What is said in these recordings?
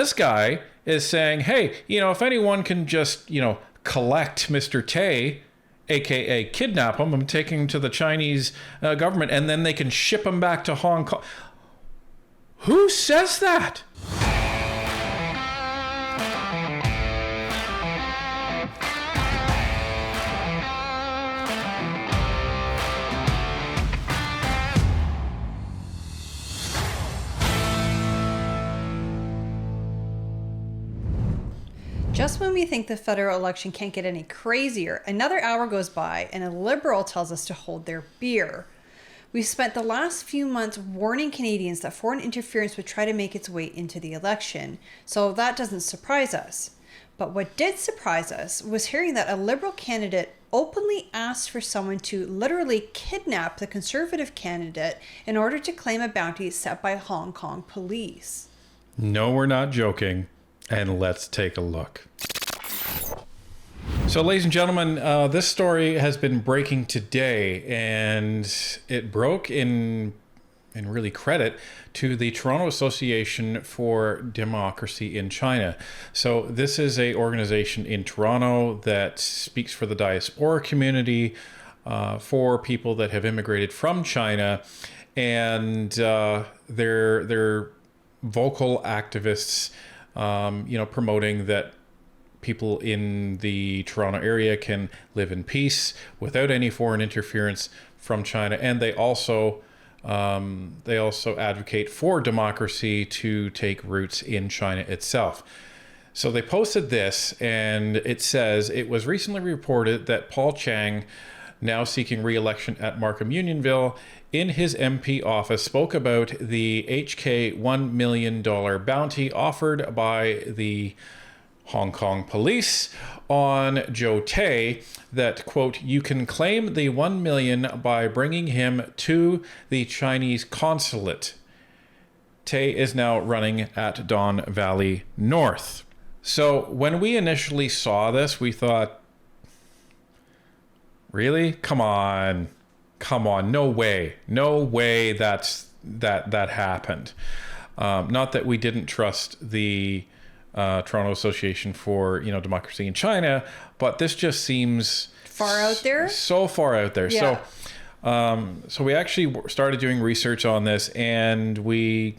this guy is saying, hey, if anyone can just, collect Mr. Tay, aka kidnap him, I'm taking him to the Chinese government, and then they can ship him back to Hong Kong. Who says that? Just when we think the federal election can't get any crazier, another hour goes by and a Liberal tells us to hold their beer. We've spent the last few months warning Canadians that foreign interference would try to make its way into the election, so that doesn't surprise us. But what did surprise us was hearing that a Liberal candidate openly asked for someone to literally kidnap the Conservative candidate in order to claim a bounty set by Hong Kong police. No, we're not joking. And let's take a look. So, ladies and gentlemen, this story has been breaking today, and it broke in really credit to the Toronto Association for Democracy in China. So this is a organization in Toronto that speaks for the diaspora community, for people that have immigrated from China, and they're vocal activists, promoting that people in the Toronto area can live in peace without any foreign interference from China. And they also advocate for democracy to take roots in China itself. So they posted this, and it says, it was recently reported that Paul Chang, now seeking re-election at Markham Unionville, in his MP office spoke about the HK $1 million bounty offered by the Hong Kong police on Joe Tay, that, quote, you can claim the $1 million by bringing him to the Chinese consulate. Tay is now running at Don Valley North. So when we initially saw this, we thought, really? Come on, no way that happened. Not that we didn't trust the Toronto Association for Democracy in China, but this just seems far out there. So far out there. Yeah. So we actually started doing research on this, and we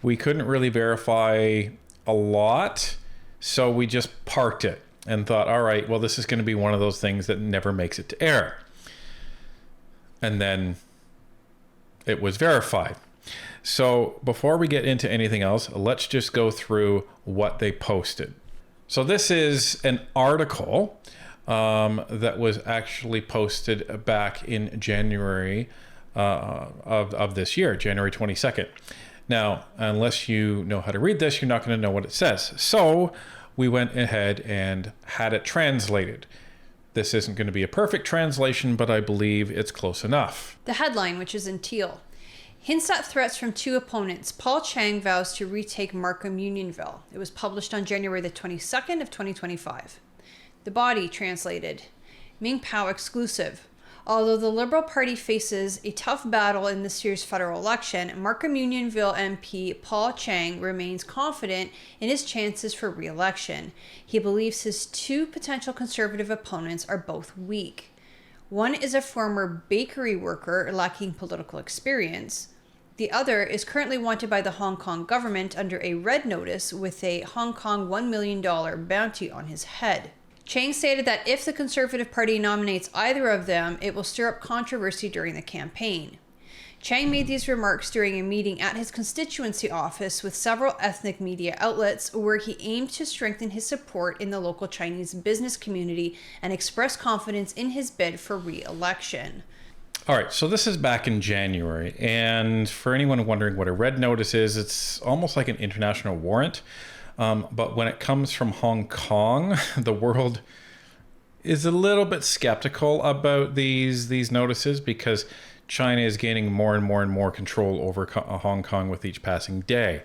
couldn't really verify a lot, so we just parked it and thought, all right, well, this is going to be one of those things that never makes it to air. And then it was verified. So before we get into anything else, let's just go through what they posted. So this is an article that was actually posted back in January of this year, January 22nd. Now, unless you know how to read this, you're not going to know what it says. So we went ahead and had it translated. This isn't going to be a perfect translation, but I believe it's close enough. The headline, which is in teal, hints at threats from two opponents. Paul Chang vows to retake Markham Unionville. It was published on January the 22nd of 2025. The body, translated, Ming Pao exclusive. Although the Liberal Party faces a tough battle in this year's federal election, Markham Unionville MP Paul Chang remains confident in his chances for re-election. He believes his two potential Conservative opponents are both weak. One is a former bakery worker lacking political experience. The other is currently wanted by the Hong Kong government under a red notice with a Hong Kong $1 million bounty on his head. Chang stated that if the Conservative Party nominates either of them, it will stir up controversy during the campaign. Chang made these remarks during a meeting at his constituency office with several ethnic media outlets, where he aimed to strengthen his support in the local Chinese business community and express confidence in his bid for re-election. All right, so this is back in January, and for anyone wondering what a red notice is, it's almost like an international warrant. But when it comes from Hong Kong, the world is a little bit skeptical about these notices, because China is gaining more and more control over Hong Kong with each passing day.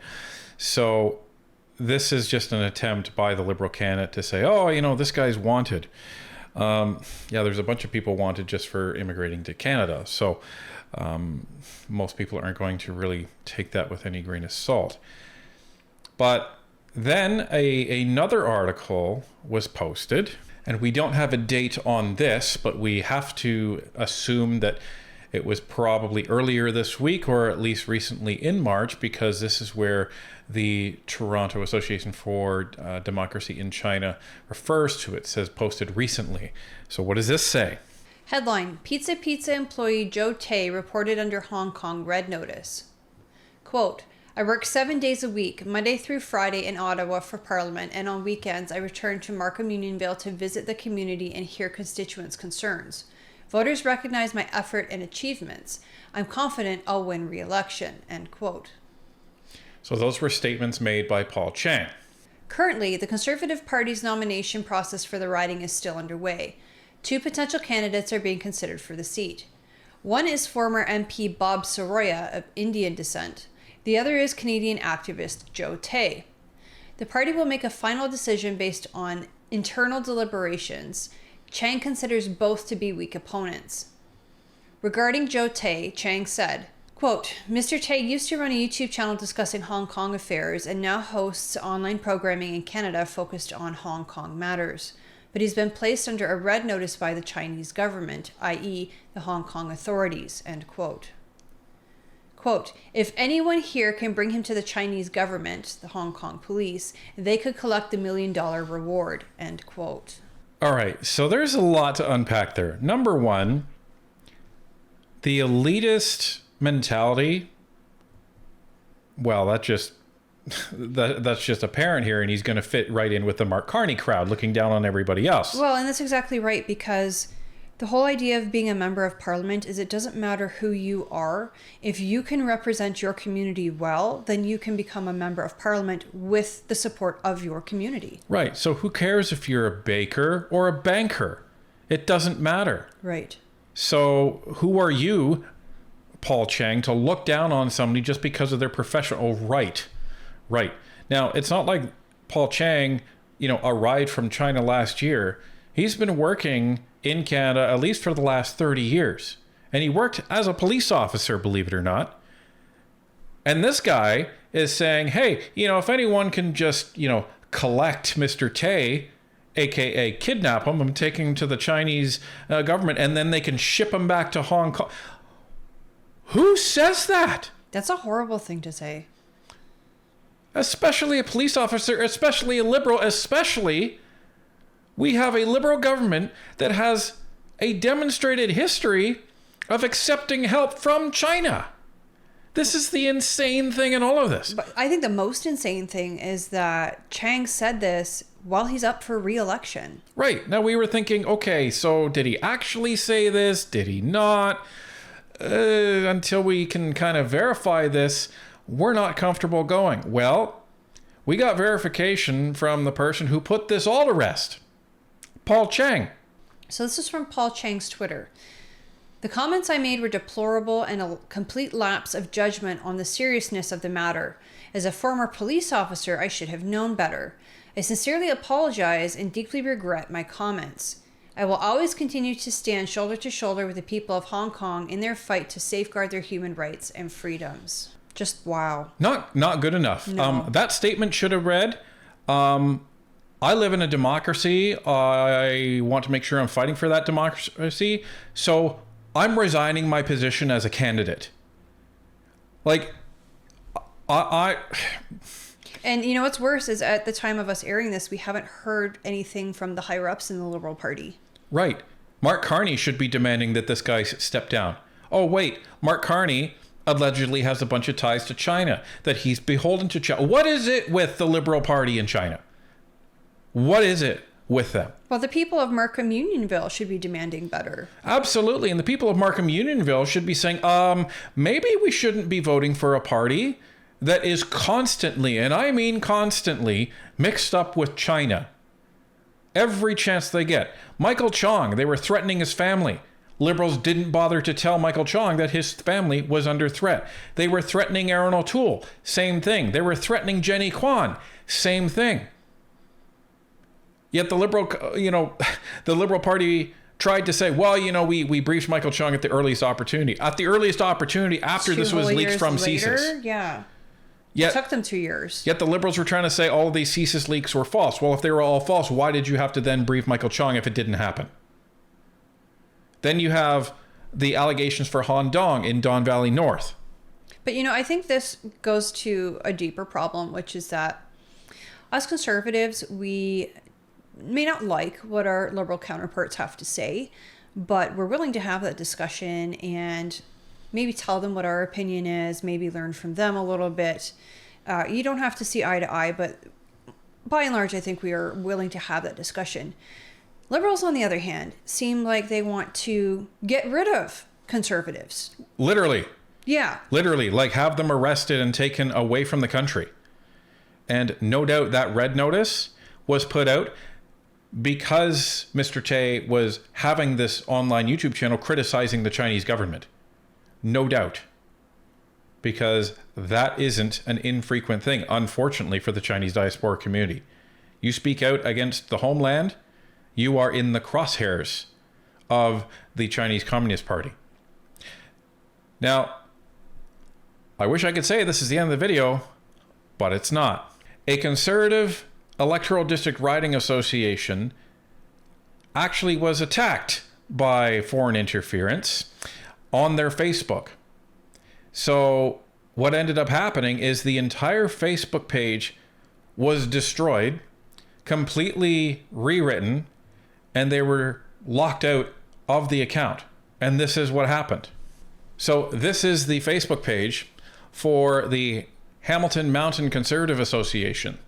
So this is just an attempt by the Liberal candidate to say, oh, this guy's wanted. Yeah, there's a bunch of people wanted just for immigrating to Canada. So most people aren't going to really take that with any grain of salt. But Then another article was posted, and we don't have a date on this, but we have to assume that it was probably earlier this week or at least recently in March, because this is where the Toronto Association for Democracy in China refers to it. It says posted recently. So what does this say? Headline, Pizza employee Joe Tay reported under Hong Kong red notice. Quote, I work 7 days a week, Monday through Friday in Ottawa for Parliament, and on weekends I return to Markham Unionville to visit the community and hear constituents' concerns. Voters recognize my effort and achievements. I'm confident I'll win re-election, end quote. So those were statements made by Paul Chang. Currently, the Conservative Party's nomination process for the riding is still underway. 2 potential candidates are being considered for the seat. One is former MP Bob Soroya of Indian descent. The other is Canadian activist Joe Tay. The party will make a final decision based on internal deliberations. Chang considers both to be weak opponents. Regarding Joe Tay, Chang said, quote, Mr. Tay used to run a YouTube channel discussing Hong Kong affairs and now hosts online programming in Canada focused on Hong Kong matters. But he's been placed under a red notice by the Chinese government, i.e. the Hong Kong authorities, end quote. Quote, if anyone here can bring him to the Chinese government, the Hong Kong police, they could collect the $1 million reward, end quote. All right, so there's a lot to unpack there. Number one, the elitist mentality, well, that's just apparent here, and he's going to fit right in with the Mark Carney crowd looking down on everybody else. Well, and that's exactly right, because the whole idea of being a member of parliament is it doesn't matter who you are. If you can represent your community well, then you can become a member of parliament with the support of your community. Right. So who cares if you're a baker or a banker? It doesn't matter. Right. So who are you, Paul Chang, to look down on somebody just because of their profession? Oh, right. Right. Now, it's not like Paul Chang, arrived from China last year. He's been working in Canada at least for the last 30 years. And he worked as a police officer, believe it or not. And this guy is saying, hey, if anyone can just, collect Mr. Tay, aka kidnap him and take him to the Chinese government, and then they can ship him back to Hong Kong. Who says that? That's a horrible thing to say. Especially a police officer, especially a liberal, especially we have a liberal government that has a demonstrated history of accepting help from China. This is the insane thing in all of this. But I think the most insane thing is that Chang said this while he's up for re-election. Right. Now we were thinking, okay, so did he actually say this? Did he not? Until we can kind of verify this, we're not comfortable going. Well, we got verification from the person who put this all to rest. Paul Chang. So this is from Paul Chang's Twitter. The comments I made were deplorable and a complete lapse of judgment on the seriousness of the matter. As a former police officer, I should have known better. I sincerely apologize and deeply regret my comments. I will always continue to stand shoulder to shoulder with the people of Hong Kong in their fight to safeguard their human rights and freedoms. Just wow. Not good enough. No. That statement should have read, I live in a democracy. I want to make sure I'm fighting for that democracy. So I'm resigning my position as a candidate. Like, And what's worse is at the time of us airing this, we haven't heard anything from the higher ups in the Liberal Party. Right. Mark Carney should be demanding that this guy step down. Oh, wait. Mark Carney allegedly has a bunch of ties to China, that he's beholden to China. What is it with the Liberal Party in China? What is it with them? Well, the people of Markham Unionville should be demanding better. Absolutely. And the people of Markham Unionville should be saying, maybe we shouldn't be voting for a party that is constantly, and I mean constantly, mixed up with China. Every chance they get. Michael Chong, they were threatening his family. Liberals didn't bother to tell Michael Chong that his family was under threat. They were threatening Aaron O'Toole. Same thing. They were threatening Jenny Kwan. Same thing. Yet the Liberal Party tried to say, well, we briefed Michael Chong at the earliest opportunity. At the earliest opportunity after this was leaked from CSIS. Yeah. Yet, It took them 2 years. Yet the Liberals were trying to say all of these CSIS leaks were false. Well, if they were all false, why did you have to then brief Michael Chong if it didn't happen? Then you have the allegations for Han Dong in Don Valley North. But, I think this goes to a deeper problem, which is that us conservatives, we may not like what our liberal counterparts have to say, but we're willing to have that discussion and maybe tell them what our opinion is, maybe learn from them a little bit. You don't have to see eye to eye, but by and large, I think we are willing to have that discussion. Liberals, on the other hand, seem like they want to get rid of conservatives. Literally. Yeah. Literally, like have them arrested and taken away from the country. And no doubt that red notice was put out because Mr. Tay was having this online YouTube channel criticizing the Chinese government. No doubt. Because that isn't an infrequent thing, unfortunately, for the Chinese diaspora community. You speak out against the homeland, you are in the crosshairs of the Chinese Communist Party. Now, I wish I could say this is the end of the video, but it's not. A conservative electoral district riding association actually was attacked by foreign interference on their Facebook. So what ended up happening is the entire Facebook page was destroyed, completely rewritten, and they were locked out of the account. And this is what happened. So this is the Facebook page for the Hamilton Mountain Conservative Association.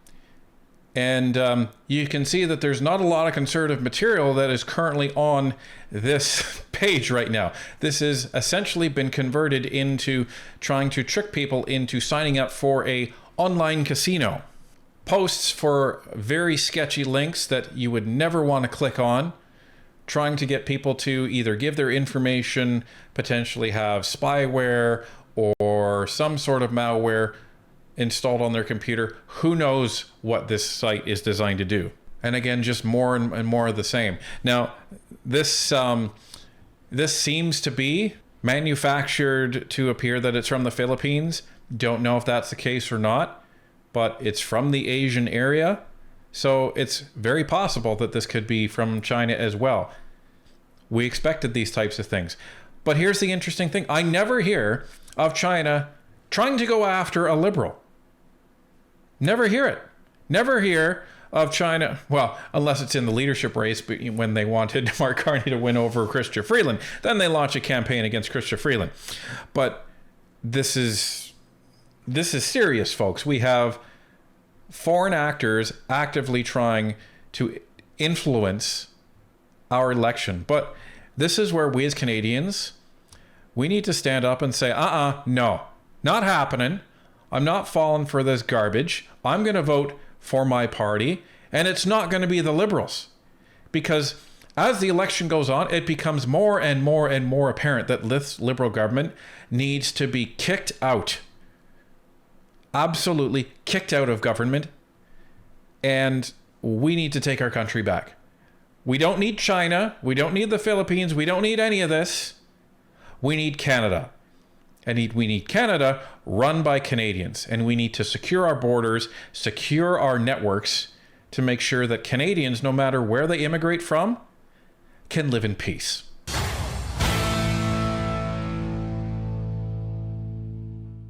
And you can see that there's not a lot of conservative material that is currently on this page right now. This has essentially been converted into trying to trick people into signing up for a online casino. Posts for very sketchy links that you would never want to click on, trying to get people to either give their information, potentially have spyware or some sort of malware installed on their computer. Who knows what this site is designed to do? And again, just more and more of the same. Now, this seems to be manufactured to appear that it's from the Philippines. Don't know if that's the case or not, but it's from the Asian area. So it's very possible that this could be from China as well. We expected these types of things. But here's the interesting thing. I never hear of China trying to go after a liberal. Never hear it. Never hear of China, well, unless it's in the leadership race, but when they wanted Mark Carney to win over Chrystia Freeland, then they launch a campaign against Chrystia Freeland. But this is serious, folks. We have foreign actors actively trying to influence our election. But this is where we as Canadians, we need to stand up and say, no, not happening. I'm not falling for this garbage. I'm going to vote for my party, and it's not going to be the Liberals. Because as the election goes on, it becomes more and more and more apparent that this Liberal government needs to be kicked out. Absolutely kicked out of government. And we need to take our country back. We don't need China. We don't need the Philippines. We don't need any of this. We need Canada. And we need Canada run by Canadians. And we need to secure our borders, secure our networks to make sure that Canadians, no matter where they immigrate from, can live in peace.